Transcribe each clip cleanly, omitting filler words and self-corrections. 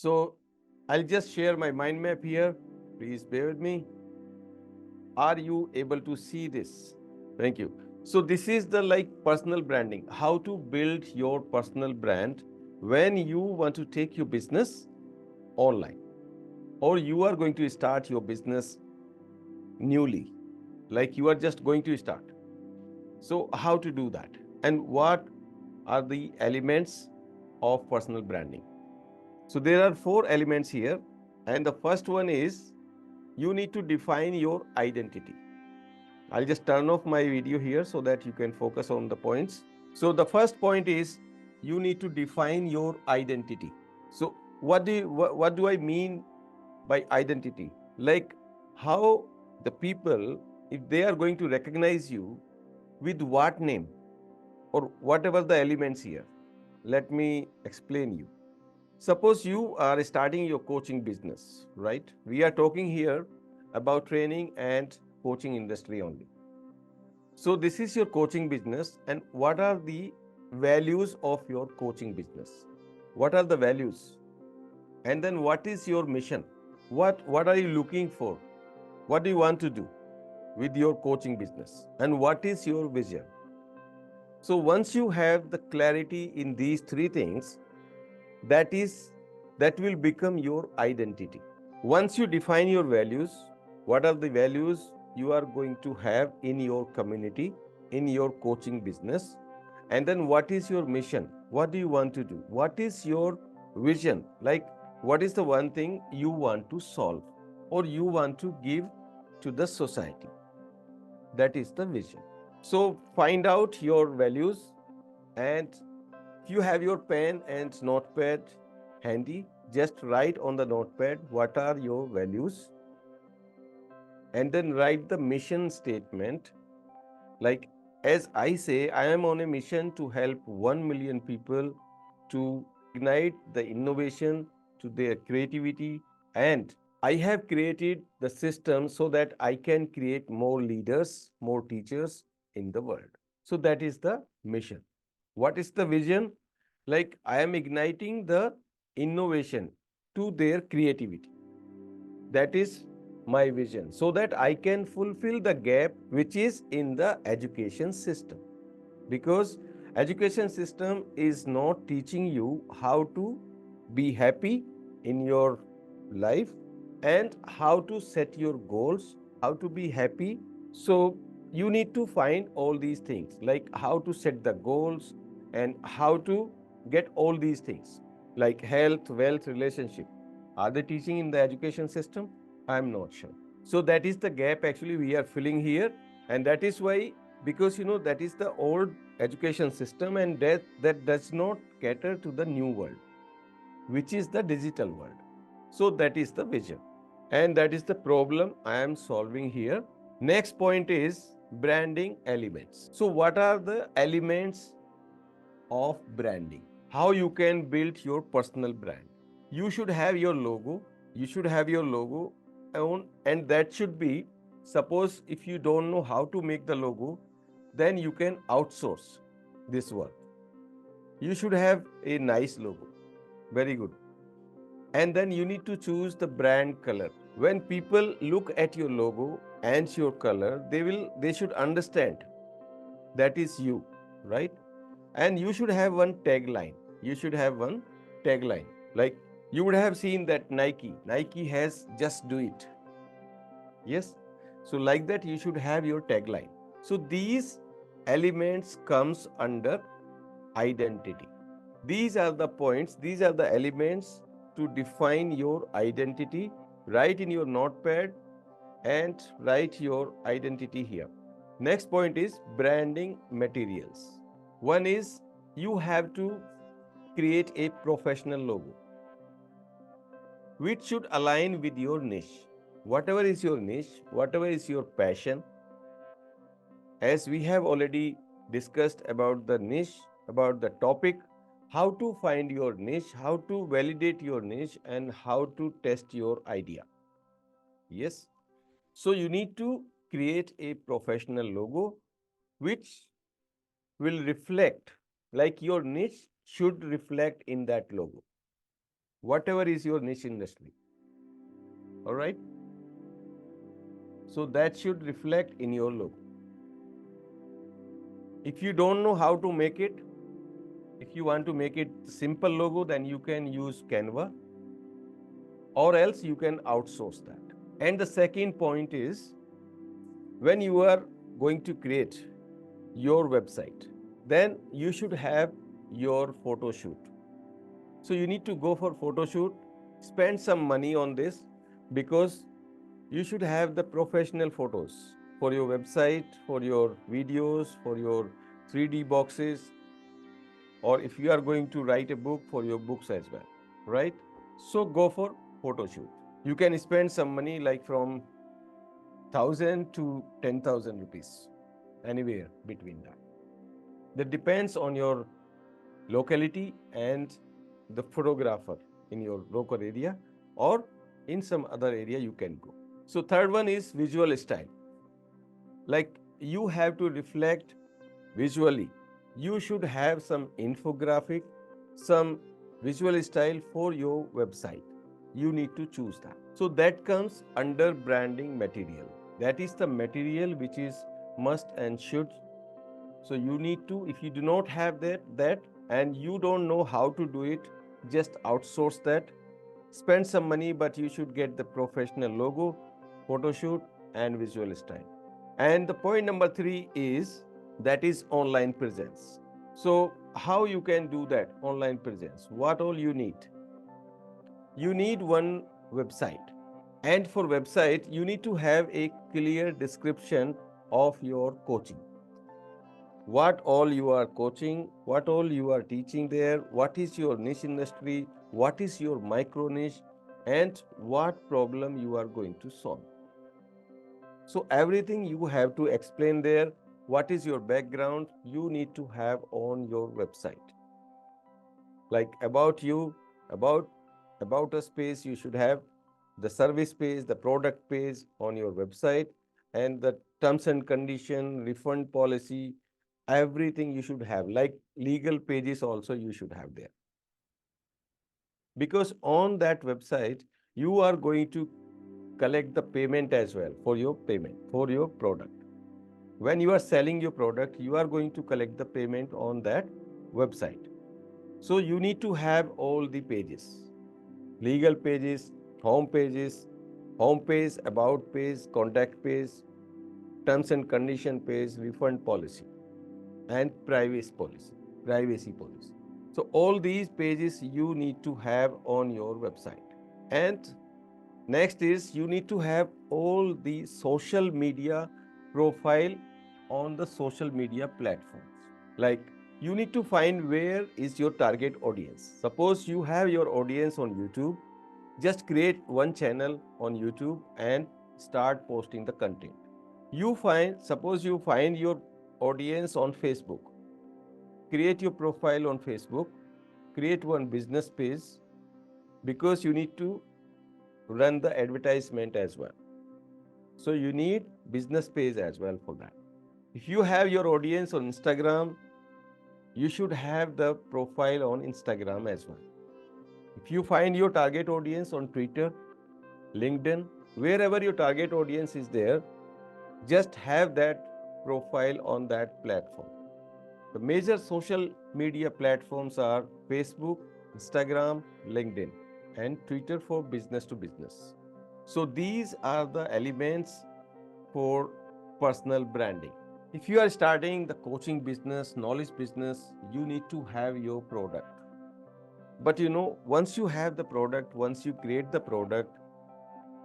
So I'll just share my mind map here. Please bear with me. Are you able to see this? Thank you. So this is the personal branding, how to build your personal brand when you want to take your business online, or you are going to start your business newly, like you are just going to start. So how to do that, and what are the elements of personal branding? So there are four elements here, and the first one is you need to define your identity. I'll just turn off my video here so that you can focus on the points. So the first point is you need to define your identity. So what do I mean by identity? Like how the people, if they are going to recognize you, with what name or whatever the elements here. Let me explain you. Suppose you are starting your coaching business, right? We are talking here about training and coaching industry only. So this is your coaching business, and what are the values of your coaching business? What are the values? And then what is your mission? What are you looking for? What do you want to do with your coaching business? And what is your vision? So once you have the clarity in these three things, that will become your identity. Once you define your values, what are the values you are going to have in your community, in your coaching business, and then what is your mission? What do you want to do? What is your vision? Like, what is the one thing you want to solve or you want to give to the society? That is the vision. So find out your values, and if you have your pen and notepad handy, just write on the notepad what are your values, and then write the mission statement. Like, as I say, I am on a mission to help 1 million people to ignite the innovation to their creativity, and I have created the system so that I can create more leaders, more teachers in the world. So that is the mission. What is the vision? Like, I am igniting the innovation to their creativity. That is my vision, so that I can fulfill the gap which is in the education system. Because education system is not teaching you how to be happy in your life and how to set your goals, how to be happy. So you need to find all these things, like how to set the goals and how to get all these things, like health, wealth, relationship. Are they teaching in the education system? I am not sure. So that is the gap actually we are filling here, and that is why, because that is the old education system, and that does not cater to the new world, which is the digital world. So that is the vision, and that is the problem I am solving here. Next point is branding elements. So what are the elements of branding? How you can build your personal brand? You should have your logo. You should have your logo on, and that should be, suppose if you don't know how to make the logo, then you can outsource this work. You should have a nice logo. Very good. And then you need to choose the brand color. When people look at your logo and your color, they should understand that is you, right? And you should have one tagline. You should have one tagline. Like, you would have seen that Nike has just do it. Yes. So like that you should have your tagline. So these elements comes under identity. These are the points, these are the elements to define your identity. Write in your notepad and write your identity here. Next point is branding materials. One is you have to create a professional logo which should align with your niche. Whatever is your niche, whatever is your passion, as we have already discussed about the niche, about the topic, how to find your niche, how to validate your niche, and how to test your idea. Yes. So you need to create a professional logo which will reflect, like your niche should reflect in that logo. whatever is your niche industry. All right. So that should reflect in your logo. If you don't know how to make it, if you want to make it simple logo, then you can use Canva, or else you can outsource that. And the second point is, when you are going to create your website, then you should have your photo shoot. So you need to go for photo shoot, spend some money on this, because you should have the professional photos for your website, for your videos, for your 3D boxes, or if you are going to write a book, for your books as well, right? So go for photo shoot. You can spend some money like from 1,000 to 10,000 rupees, anywhere between that. That depends on your locality and the photographer in your local area, or in some other area you can go. So third one is visual style. Like, you have to reflect visually. You should have some infographic, some visual style for your website. You need to choose that. So that comes under branding material. That is the material which is must and should. So you need to, if you do not have that and you don't know how to do it, just outsource that. Spend some money, but you should get the professional logo, photo shoot, and visual style. And the point number 3 is, that is online presence. So how you can do that online presence? What all you need? You need one website. And for website, you need to have a clear description of your coaching. What all you are coaching, what all you are teaching there, what is your niche industry, what is your micro niche, and what problem you are going to solve. So everything you have to explain there. What is your background? You need to have on your website. Like about you, about a space, you should have the service page, the product page on your website, and the terms and condition, refund policy, everything you should have. Like legal pages also you should have there. Because on that website, you are going to collect the payment as well for your payment, for your product. When you are selling your product, you are going to collect the payment on that website. So you need to have all the pages, legal pages, home pages, home page, about page, contact page, terms and condition page, refund policy, and privacy policy. So all these pages you need to have on your website. And next is, you need to have all the social media profile on the social media platforms. Like, you need to find where is your target audience. Suppose you have your audience on YouTube, just create one channel on YouTube and start posting the content. Suppose you find your audience on Facebook, create your profile on Facebook, create one business page, because you need to run the advertisement as well. So you need business page as well for that. If you have your audience on Instagram, you should have the profile on Instagram as well. If you find your target audience on Twitter, LinkedIn, wherever your target audience is there, just have that profile on that platform. The major social media platforms are Facebook, Instagram, LinkedIn, and Twitter for business to business. So these are the elements for personal branding. If you are starting the coaching business, knowledge business, you need to have your product. But once you have the product, once you create the product,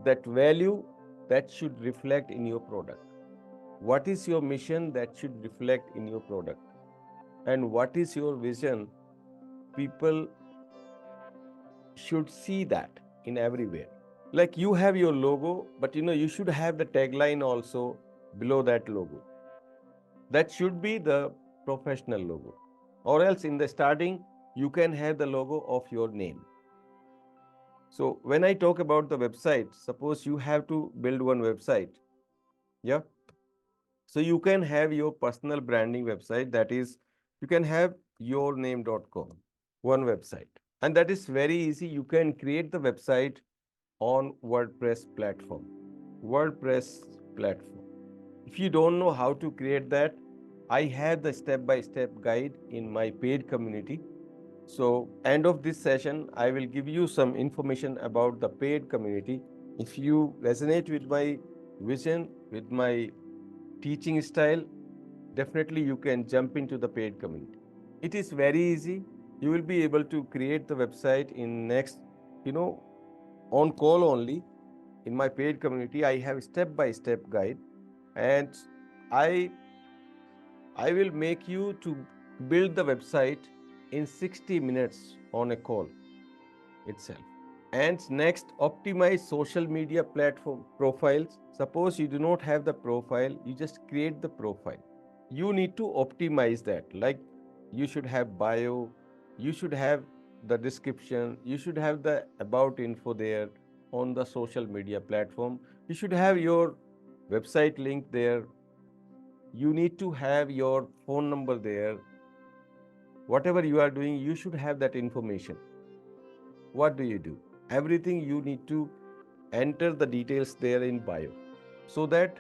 that value, that should reflect in your product. What is your mission? That should reflect in your product. And what is your vision? People should see that in everywhere. Like, you have your logo, but you should have the tagline also below that logo. That should be the professional logo. Or else in the starting, you can have the logo of your name. So when I talk about the website, suppose you have to build one website. Yeah. So you can have your personal branding website, that is, you can have yourname.com, one website. And that is very easy. You can create the website on WordPress platform. WordPress platform. If you don't know how to create that, I have the step-by-step guide in my paid community. So, end of this session, I will give you some information about the paid community. If you resonate with my vision, with my teaching style, definitely you can jump into the paid community. It is very easy. You will be able to create the website in next, on call only. In my paid community, I have step-by-step guide, and I I will make you to build the website in 60 minutes on a call itself. And next, optimize social media platform profiles. Suppose you do not have the profile, you just create the profile. You need to optimize that. Like, you should have bio, you should have the description, you should have the about info there on the social media platform. You should have your website link there. You need to have your phone number there. Whatever you are doing, you should have that information. What do you do? Everything you need to enter the details there in bio, so that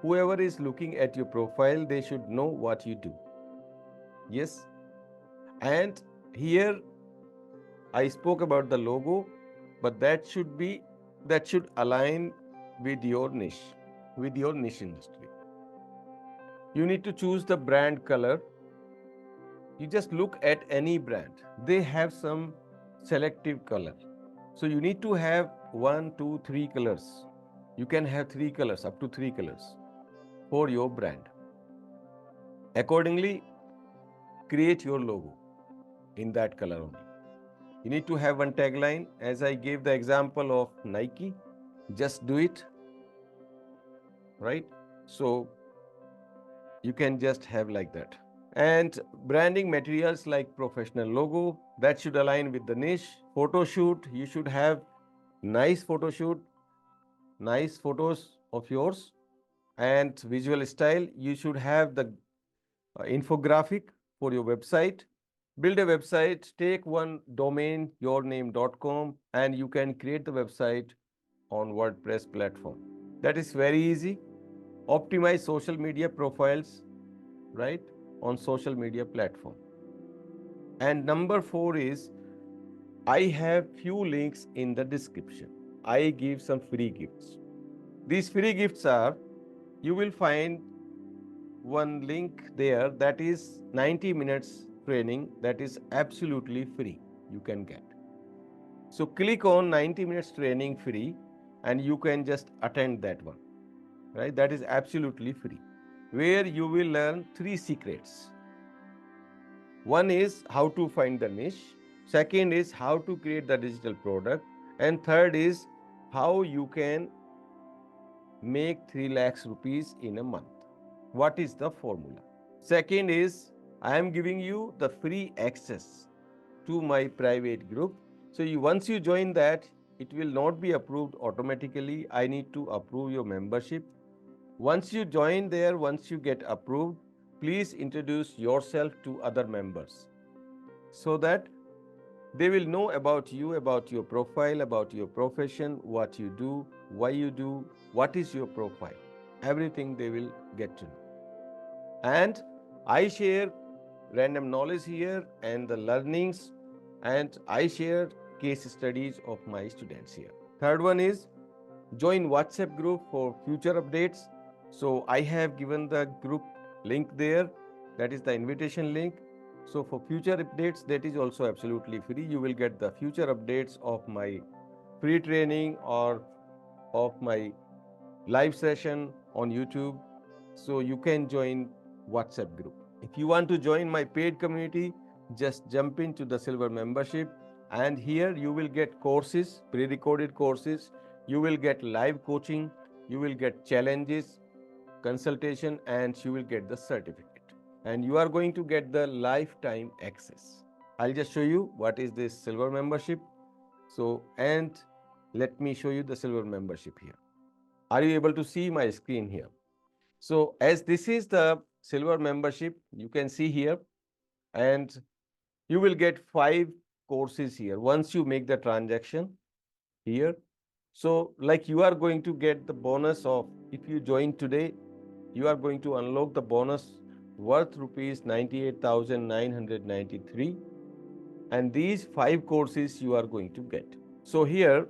whoever is looking at your profile, they should know what you do. Yes. And here I spoke about the logo, but that should align with your niche industry. You need to choose the brand color. You just look at any brand, they have some selective color. So you need to have 1, 2, 3 colors. You can have 3 colors, up to 3 colors for your brand. Accordingly, create your logo in that color only. You need to have one tagline, as I gave the example of Nike. Just do it, right? So you can just have like that. And branding materials like professional logo, that should align with the niche. Photo shoot, you should have nice photo shoot, nice photos of yours. And visual style, you should have the infographic for your website. Build a website, take one domain, yourname.com, and you can create the website on WordPress platform. That is very easy. Optimize social media profiles, right, on social media platform. And number 4 is, I have few links in the description. I give some free gifts. These free gifts are, you will find one link there, that is 90 minutes training, that is absolutely free, you can get. So click on 90 minutes training free, and you can just attend that one, right? That is absolutely free, where you will learn 3 secrets. One is how to find the niche, second is how to create the digital product, and third is how you can make 3 lakhs rupees in a month. What is the formula? Second is, I am giving you the free access to my private group. So once you join that, it will not be approved automatically. I need to approve your membership. Once you join there, once you get approved, please introduce yourself to other members, so that they will know about you, about your profile, about your profession, what you do, why you do, what is your profile. Everything they will get to know. And I share random knowledge here and the learnings, and I share case studies of my students here. Third one is, join WhatsApp group for future updates. So I have given the group link there, that is the invitation link. So for future updates, that is also absolutely free. You will get the future updates of my free training or of my live session on YouTube. So you can join WhatsApp group. If you want to join my paid community, just jump into the silver membership, and here you will get courses, pre-recorded courses, you will get live coaching, you will get challenges, consultation, and you will get the certificate. And you are going to get the lifetime access. I'll just show you what is this silver membership. So, and let me show you the silver membership here. Are you able to see my screen here? So as this is the silver membership, you can see here, and you will get 5 courses here. Once you make the transaction here, so like you are going to get the bonus of, if you join today, you are going to unlock the bonus worth rupees 98,993, and these 5 courses you are going to get. So here,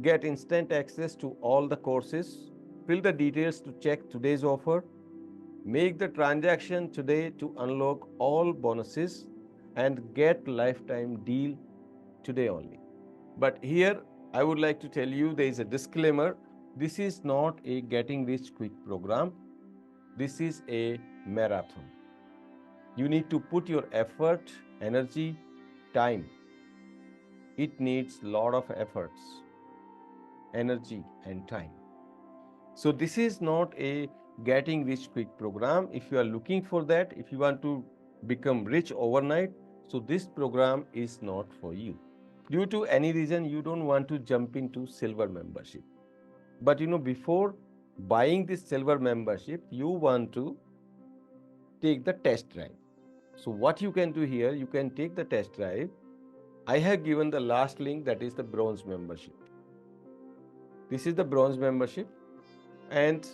get instant access to all the courses, fill the details to check today's offer, make the transaction today to unlock all bonuses, and get lifetime deal today only. But here I would like to tell you, there is a disclaimer. This is not a getting rich quick program. This is a marathon. You need to put your effort, energy, time. It needs lot of efforts, energy and time. So this is not a getting rich quick program. If you are looking for that, if you want to become rich overnight, so this program is not for you. Due to any reason, you don't want to jump into silver membership. But before buying this silver membership, you want to take the test drive. So what you can do here, you can take the test drive. I have given the last link, that is the bronze membership. This is the bronze membership, and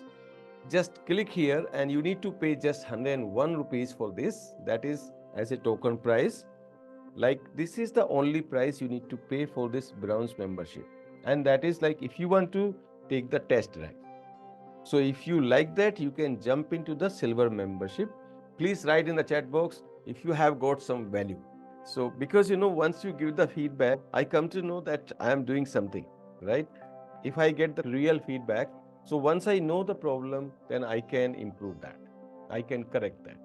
just click here, and you need to pay just 101 rupees for this. That is as a token price. Like, this is the only price you need to pay for this bronze membership, and that is like if you want to take the test drive. So if you like that, you can jump into the silver membership. Please write in the chat box if you have got some value. So because once you give the feedback, I come to know that I am doing something right. If I get the real feedback, so once I know the problem, then I can improve that, I can correct that,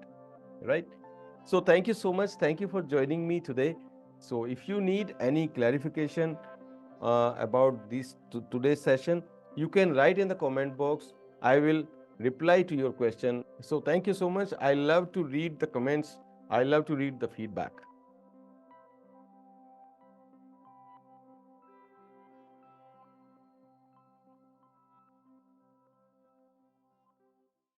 right? So thank you so much. Thank you for joining me today. So if you need any clarification about this today's session, you can write in the comment box. I will reply to your question. So thank you so much. I love to read the comments. I love to read the feedback.